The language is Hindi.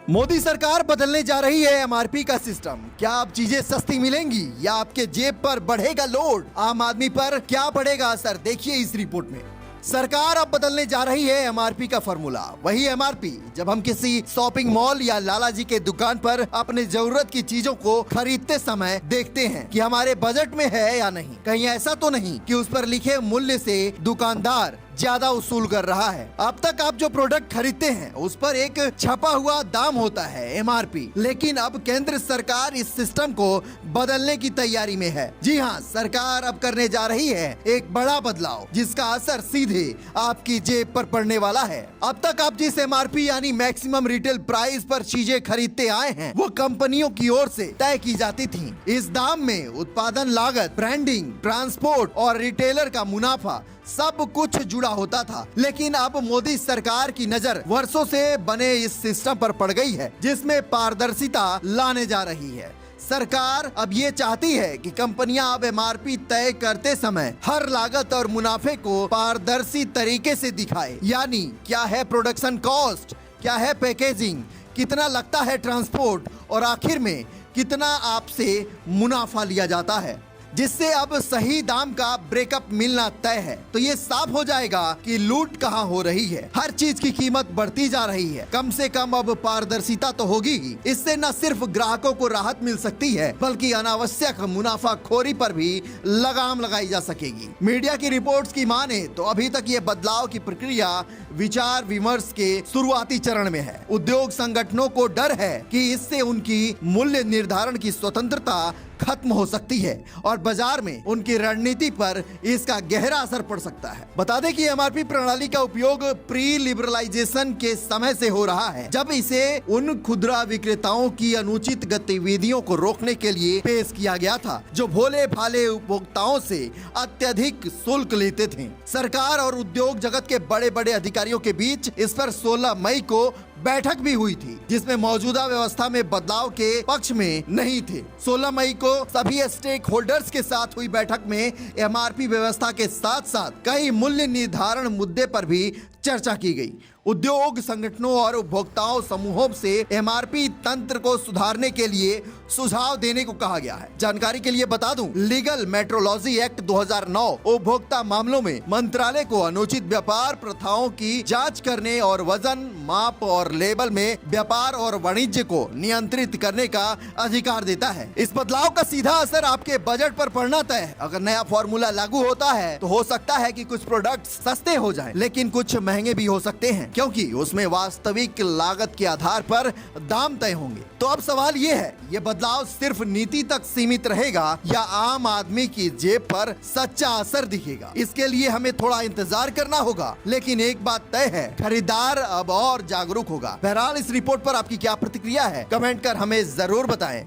मोदी सरकार बदलने जा रही है एमआरपी का सिस्टम। क्या अब चीजें सस्ती मिलेंगी या आपके जेब पर बढ़ेगा लोड? आम आदमी पर क्या पड़ेगा असर, देखिए इस रिपोर्ट में। सरकार अब बदलने जा रही है एमआरपी का फॉर्मूला। वही एमआरपी जब हम किसी शॉपिंग मॉल या लालाजी के दुकान पर अपने जरूरत की चीजों को खरीदते समय देखते हैं कि हमारे बजट में है या नहीं। कहीं ऐसा तो नहीं कि उस पर लिखे मूल्य से दुकानदार ज्यादा वसूल कर रहा है। अब तक आप जो प्रोडक्ट खरीदते हैं उस पर एक छपा हुआ दाम होता है एमआरपी, लेकिन अब केंद्र सरकार इस सिस्टम को बदलने की तैयारी में है। जी हाँ, सरकार अब करने जा रही है एक बड़ा बदलाव जिसका असर सीधे आपकी जेब पर पड़ने वाला है। अब तक आप जिस एमआरपी यानी मैक्सिमम रिटेल प्राइस पर चीजें खरीदते आए हैं वो कंपनियों की ओर से तय की जाती थी। इस दाम में उत्पादन लागत, ब्रांडिंग, ट्रांसपोर्ट और रिटेलर का मुनाफा सब कुछ जुड़ा होता था। लेकिन अब मोदी सरकार की नजर वर्षों से बने इस सिस्टम पर पड़ गई है जिसमें पारदर्शिता लाने जा रही है। सरकार अब ये चाहती है कि कंपनियां अब एमआरपी तय करते समय हर लागत और मुनाफे को पारदर्शी तरीके से दिखाए, यानी क्या है प्रोडक्शन कॉस्ट, क्या है पैकेजिंग, कितना लगता है ट्रांसपोर्ट और आखिर में कितना आपसे मुनाफा लिया जाता है, जिससे अब सही दाम का ब्रेकअप मिलना तय है। तो ये साफ हो जाएगा कि लूट कहां हो रही है। हर चीज की कीमत बढ़ती जा रही है। कम से कम अब पारदर्शिता तो होगी ही। इससे न सिर्फ ग्राहकों को राहत मिल सकती है बल्कि अनावश्यक मुनाफाखोरी पर भी लगाम लगाई जा सकेगी। मीडिया की रिपोर्ट्स की माने तो अभी तक ये बदलाव की प्रक्रिया विचार विमर्श के शुरुआती चरण में है। उद्योग संगठनों को डर है कि इससे उनकी मूल्य निर्धारण की स्वतंत्रता खत्म हो सकती है और बाजार में उनकी रणनीति पर इसका गहरा असर पड़ सकता है। बता दें कि एमआरपी प्रणाली का उपयोग प्री लिबरलाइजेशन के समय से हो रहा है, जब इसे उन खुदरा विक्रेताओं की अनुचित गतिविधियों को रोकने के लिए पेश किया गया था जो भोले भाले उपभोक्ताओं से अत्यधिक शुल्क लेते थे। सरकार और उद्योग जगत के बड़े बड़े अधिकारियों के बीच इस पर 16 मई को बैठक भी हुई थी जिसमें मौजूदा व्यवस्था में बदलाव के पक्ष में नहीं थे। 16 मई को सभी स्टेक होल्डर्स के साथ हुई बैठक में एमआरपी व्यवस्था के साथ साथ कई मूल्य निर्धारण मुद्दे पर भी चर्चा की गई। उद्योग संगठनों और उपभोक्ताओं समूहों से एमआरपी तंत्र को सुधारने के लिए सुझाव देने को कहा गया है। जानकारी के लिए बता दूं, लीगल मेट्रोलॉजी एक्ट 2009 उपभोक्ता मामलों में मंत्रालय को अनुचित व्यापार प्रथाओं की जांच करने और वजन, माप और लेबल में व्यापार और वाणिज्य को नियंत्रित करने का अधिकार देता है। इस बदलाव का सीधा असर आपके बजट पर पड़ना तय है। अगर नया फॉर्मूला लागू होता है तो हो सकता है कि कुछ प्रोडक्ट सस्ते हो जाएं, लेकिन कुछ महंगे भी हो सकते हैं क्योंकि उसमें वास्तविक लागत के आधार पर दाम तय होंगे। तो अब सवाल ये है, ये बदलाव सिर्फ नीति तक सीमित रहेगा या आम आदमी की जेब पर सच्चा असर दिखेगा? इसके लिए हमें थोड़ा इंतजार करना होगा, लेकिन एक बात तय है, खरीदार अब और जागरूक होगा। बहरहाल इस रिपोर्ट पर आपकी क्या प्रतिक्रिया है, कमेंट कर हमें जरूर बताएं।